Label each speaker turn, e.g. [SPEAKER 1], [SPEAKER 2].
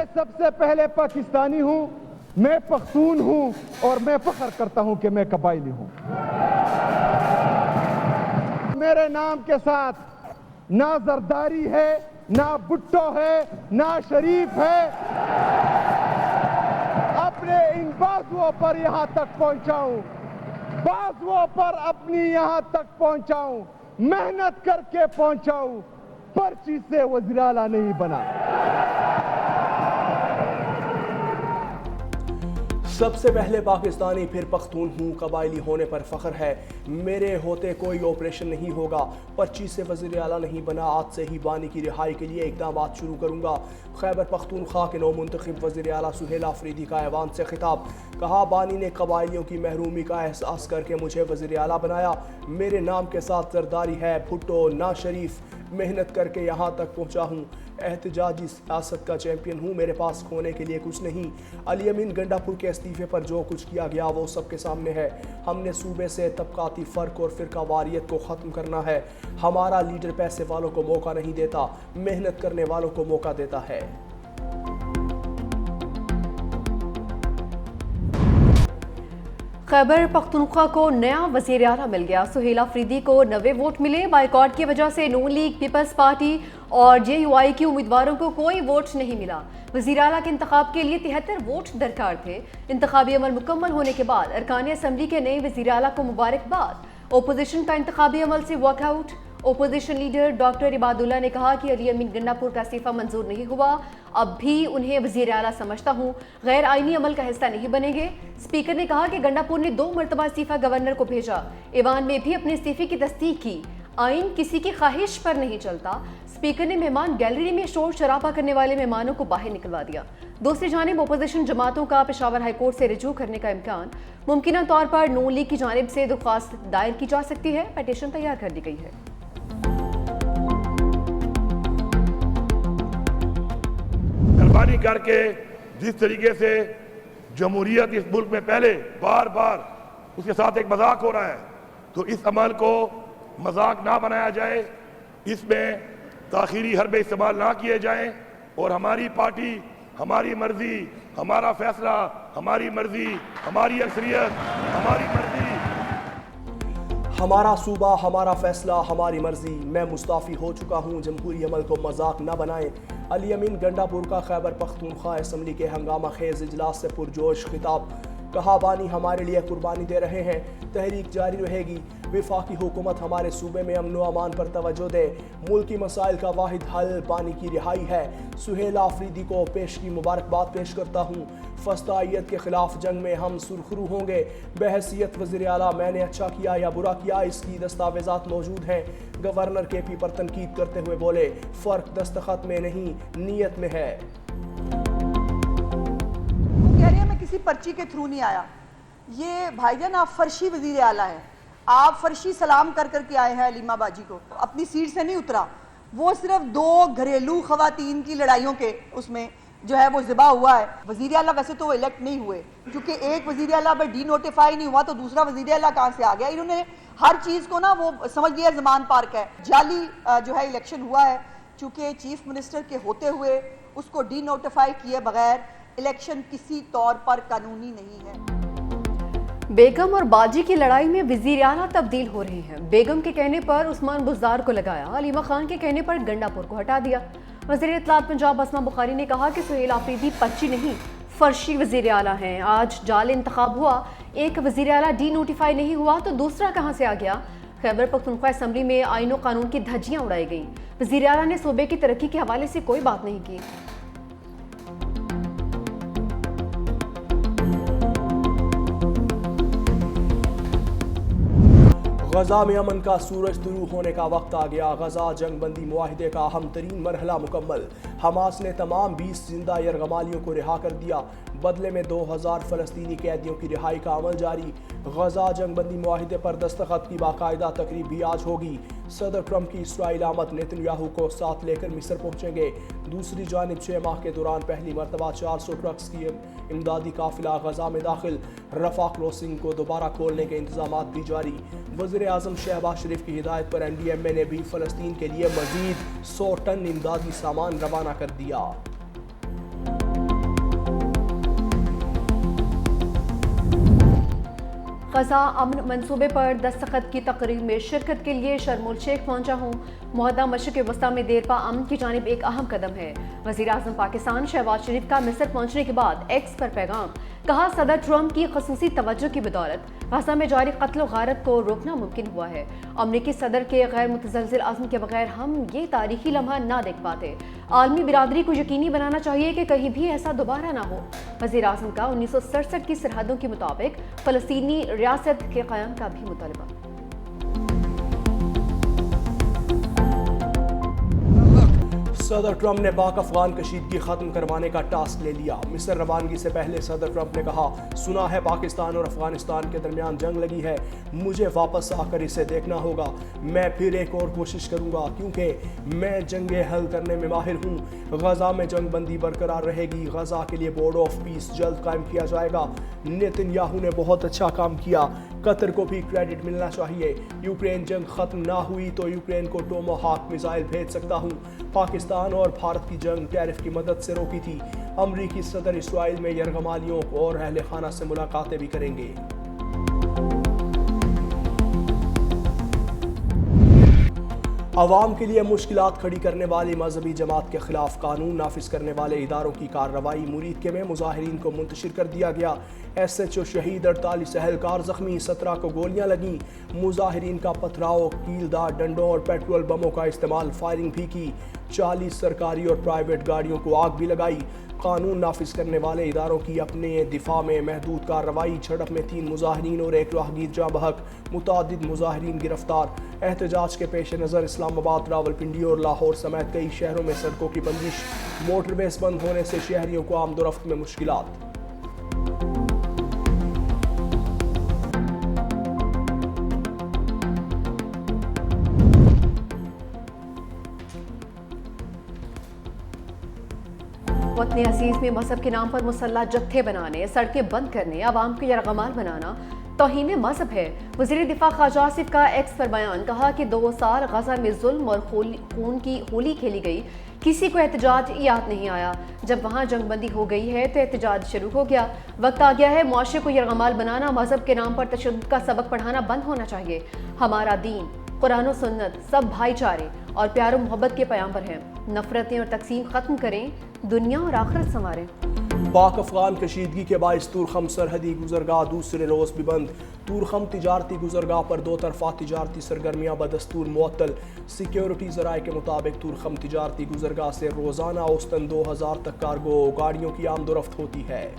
[SPEAKER 1] میں سب سے پہلے پاکستانی ہوں، میں پختون ہوں اور میں فخر کرتا ہوں کہ میں قبائلی ہوں۔ میرے نام کے ساتھ نہ زرداری ہے، نہ بھٹو ہے، نہ شریف ہے۔ اپنے ان بازوؤں پر یہاں تک پہنچاؤں، بازوؤں پر اپنی یہاں تک پہنچاؤں، محنت کر کے پہنچاؤں، پرچی سے وزیر اعلیٰ نہیں بنا۔
[SPEAKER 2] سب سے پہلے پاکستانی پھر پختون ہوں، قبائلی ہونے پر فخر ہے، میرے ہوتے کوئی آپریشن نہیں ہوگا، پرچی سے وزیر اعلیٰ نہیں بنا، آج سے ہی بانی کی رہائی کے لیے اقدامات شروع کروں گا۔ خیبر پختونخوا کے نو منتخب وزیر اعلیٰ سہیل آفریدی کا ایوان سے خطاب، کہا بانی نے قبائلیوں کی محرومی کا احساس کر کے مجھے وزیر اعلیٰ بنایا، میرے نام کے ساتھ زرداری ہے، بھٹو نہ شریف، محنت کر کے یہاں تک پہنچا ہوں، احتجاجی سیاست کا چیمپئن ہوں، میرے پاس کھونے کے لیے کچھ نہیں۔ علی امین گنڈاپور کے استعفے پر جو کچھ کیا گیا وہ سب کے سامنے ہے، ہم نے صوبے سے طبقاتی فرق اور فرقہ واریت کو ختم کرنا ہے، ہمارا لیڈر پیسے والوں کو موقع نہیں دیتا، محنت کرنے والوں کو موقع دیتا ہے۔
[SPEAKER 3] خیبر پختونخوا کو نیا وزیر اعلیٰ مل گیا، سہیل آفریدی کو 90 ووٹ ملے، بائیکاٹ کی وجہ سے نون لیگ، پیپلز پارٹی اور جے یو آئی کے امیدواروں کو کوئی ووٹ نہیں ملا۔ وزیر اعلیٰ کے انتخاب کے لیے 73 ووٹ درکار تھے۔ انتخابی عمل مکمل ہونے کے بعد ارکان اسمبلی کے نئے وزیر اعلیٰ کو مبارکباد۔ اپوزیشن کا انتخابی عمل سے walk out. Opposition leader doctor عباد اللہ نے کہا کہ علی امین گنڈاپور کا استعفیٰ منظور نہیں ہوا، اب بھی انہیں وزیر اعلیٰ سمجھتا ہوں، غیر آئینی عمل کا حصہ نہیں بنیں گے۔ اسپیکر نے کہا کہ گنڈاپور نے 2 مرتبہ استعفیٰ گورنر کو بھیجا، ایوان میں بھی اپنے استعفے کی تصدیق کی، آئین کسی کی خواہش پر نہیں چلتا۔ اسپیکر نے مہمان گیلری میں شور شرابہ کرنے والے مہمانوں کو باہر نکلوا دیا۔ دوسری جانب اپوزیشن جماعتوں کا پشاور ہائی کورٹ سے رجوع کرنے کا امکان، ممکنہ طور پر نون لیگ کی جانب سے درخواست دائر کی جا سکتی ہے، پیٹیشن تیار کر دی گئی ہے۔
[SPEAKER 4] مہربانی کر کے جس طریقے سے جمہوریت اس ملک میں پہلے بار بار اس کے ساتھ ایک مذاق ہو رہا ہے، تو اس عمل کو مذاق نہ بنایا جائے، اس میں تاخیری حربے استعمال نہ کیے جائیں، اور ہماری پارٹی، ہماری مرضی، ہمارا فیصلہ، ہماری مرضی، ہماری اکثریت، ہماری مرضی،
[SPEAKER 2] ہمارا صوبہ، ہمارا فیصلہ، ہماری مرضی، میں مستعفی ہو چکا ہوں، جمہوری عمل کو مذاق نہ بنائیں۔ علی امین گنڈاپور کا خیبر پختونخوا اسمبلی کے ہنگامہ خیز اجلاس سے پرجوش خطاب، کہا بانی ہمارے لیے قربانی دے رہے ہیں، تحریک جاری رہے گی، وفاقی حکومت ہمارے صوبے میں امن و امان پر توجہ دے، ملکی مسائل کا واحد حل بانی کی رہائی ہے۔ سہیل آفریدی کو پیش کی مبارکباد پیش کرتا ہوں، فسطائیت کے خلاف جنگ میں ہم سرخرو ہوں گے، بحیثیت وزیر اعلیٰ میں نے اچھا کیا یا برا کیا اس کی دستاویزات موجود ہیں۔ گورنر کے پی پر تنقید کرتے ہوئے بولے، فرق دستخط میں نہیں نیت میں ہے۔
[SPEAKER 5] کہہ رہی ہے میں کسی پرچی کے تھرو نہیں آیا، یہ بھائی جان آپ فرشی وزیر اعلیٰ ہیں، آپ فرشی سلام کر کر کے آئے ہیں علیمہ باجی کو، اپنی سیٹ سے نہیں اترا، وہ صرف 2 گھریلو خواتین کی لڑائیوں کے اس میں جو ہے وہ ذبح ہوا ہے۔ وزیر اعلیٰ ویسے تو وہ الیکٹ نہیں ہوئے، کیونکہ ایک وزیر اعلیٰ اگر ڈی نوٹیفائی نہیں ہوا تو دوسرا وزیر اعلیٰ کہاں سے آ گیا؟ انہوں نے ہر چیز کو نا وہ سمجھ لیا زمان پارک ہے، جعلی جو ہے الیکشن ہوا ہے، چونکہ چیف منسٹر کے ہوتے ہوئے اس کو ڈی نوٹیفائی کیے بغیر الیکشن کسی طور پر قانونی نہیں ہے۔
[SPEAKER 3] بیگم اور باجی کی لڑائی میں وزیر اعلیٰ تبدیل ہو رہے ہیں، بیگم کے کہنے پر عثمان بزدار کو لگایا، علیمہ خان کے کہنے پر گنڈاپور کو ہٹا دیا۔ وزیر اطلاعات پنجاب اسما بخاری نے کہا کہ سہیل آفریدی پرچی نہیں فرشی وزیر اعلیٰ ہیں، آج جعلی انتخاب ہوا، ایک وزیر اعلیٰ ڈی نوٹیفائی نہیں ہوا تو دوسرا کہاں سے آ گیا؟ خیبر پختونخوا اسمبلی میں آئین و قانون کی دھجیاں اڑائی گئیں، وزیر اعلیٰ نے صوبے کی ترقی کے حوالے سے کوئی بات نہیں کی۔
[SPEAKER 2] غزہ میں امن کا سورج طلوع ہونے کا وقت آ گیا، غزہ جنگ بندی معاہدے کا اہم ترین مرحلہ مکمل، حماس نے تمام 20 زندہ یرغمالیوں کو رہا کر دیا، بدلے میں 2000 فلسطینی قیدیوں کی رہائی کا عمل جاری، غزہ جنگ بندی معاہدے پر دستخط کی باقاعدہ تقریب بھی آج ہوگی، صدر ٹرمپ کی اسرائیل آمد نیتن یاہو کو ساتھ لے کر مصر پہنچیں گے، دوسری جانب 6 ماہ کے دوران پہلی مرتبہ 400 ٹرکس کی امدادی قافلہ غزہ میں داخل، رفح کراسنگ کو دوبارہ کھولنے کے انتظامات بھی جاری، وزیر اعظم شہباز شریف کی ہدایت پر این ڈی ایم اے نے بھی فلسطین کے لیے مزید 100 ٹن امدادی سامان روانہ کر دیا۔
[SPEAKER 3] غزہ امن منصوبے پر دستخط کی تقریب میں شرکت کے لیے شرم الشیخ پہنچا ہوں. معاہدہ مشرق وسطیٰ میں دیرپا امن کی جانب ایک اہم قدم ہے. وزیر اعظم پاکستان شہباز شریف کا مصر پہنچنے کے بعد ایکس پر پیغام. کہا صدر ٹرمپ کی خصوصی توجہ کی بدولت غزہ میں جاری قتل و غارت کو روکنا ممکن ہوا ہے. امریکی صدر کے غیر متزلزل عزم کے بغیر ہم یہ تاریخی لمحہ نہ دیکھ پاتے. عالمی برادری کو یقینی بنانا چاہیے کہ کہیں بھی ایسا دوبارہ نہ ہو. وزیر اعظم کا 1967 کی سرحدوں کے مطابق فلسطینی ریاست کے قیام کا بھی مطالبہ.
[SPEAKER 2] صدر ٹرمپ نے پاک افغان کشیدگی ختم کروانے کا ٹاسک لے لیا. مصر روانگی سے پہلے صدر ٹرمپ نے کہا سنا ہے پاکستان اور افغانستان کے درمیان جنگ لگی ہے, مجھے واپس آ کر اسے دیکھنا ہوگا. میں پھر ایک اور کوشش کروں گا کیونکہ میں جنگیں حل کرنے میں ماہر ہوں. غزہ میں جنگ بندی برقرار رہے گی. غزہ کے لیے بورڈ آف پیس جلد قائم کیا جائے گا. نیتن یاہو نے بہت اچھا کام کیا, قطر کو بھی کریڈٹ ملنا چاہیے. یوکرین جنگ ختم نہ ہوئی تو یوکرین کو ٹوماہاک میزائل بھیج سکتا ہوں. پاکستان اور بھارت کی جنگ ٹیرف کی مدد سے روکی تھی. امریکی صدر اسرائیل میں یرغمالیوں اور اہل خانہ سے ملاقاتیں بھی کریں گے. عوام کے لیے مشکلات کھڑی کرنے والی مذہبی جماعت کے خلاف قانون نافذ کرنے والے اداروں کی کارروائی. مرید کے میں مظاہرین کو منتشر کر دیا گیا. ایس ایچ او شہید, 48 اہلکار زخمی, 17 کو گولیاں لگیں. مظاہرین کا پتھراؤ, کیلدار ڈنڈوں اور پیٹرول بموں کا استعمال, فائرنگ بھی کی. 40 سرکاری اور پرائیویٹ گاڑیوں کو آگ بھی لگائی. قانون نافذ کرنے والے اداروں کی اپنے دفاع میں محدود کارروائی. جھڑپ میں 3 مظاہرین اور 1 راہگیر جاں بحق, متعدد مظاہرین گرفتار. احتجاج کے پیش نظر اسلام آباد, راولپنڈی اور لاہور سمیت کئی شہروں میں سڑکوں کی بندش. موٹر ویز بند ہونے سے شہریوں کو آمد و رفت میں مشکلات.
[SPEAKER 3] وطن عزیز میں مذہب کے نام پر مسلح جتھے بنانے, سڑکیں بند کرنے, عوام کو یرغمال بنانا توہین مذہب ہے. وزیر دفاع خواجہ آصف کا ایکس پر بیان. کہا کہ 2 سال غزہ میں ظلم اور خون کی ہولی کھیلی گئی, کسی کو احتجاج یاد نہیں آیا. جب وہاں جنگ بندی ہو گئی ہے تو احتجاج شروع ہو گیا. وقت آ گیا ہے معاشرے کو یرغمال بنانا, مذہب کے نام پر تشدد کا سبق پڑھانا بند ہونا چاہیے. ہمارا دین, قرآن و سنت سب بھائی چارے اور پیار و محبت کے پیغمبر ہیں. نفرتیں اور تقسیم ختم کریں, دنیا اور آخرت سنواریں.
[SPEAKER 2] پاک افغان کشیدگی کے باعث تورخم سرحدی گزرگاہ دوسرے روز بھی بند. تورخم تجارتی گزرگاہ پر 2 طرفہ تجارتی سرگرمیاں بدستور معطل. سیکیورٹی ذرائع کے مطابق تورخم تجارتی گزرگاہ سے روزانہ اوسطاً 2000 تک کارگو گاڑیوں کی آمد و رفت ہوتی ہے.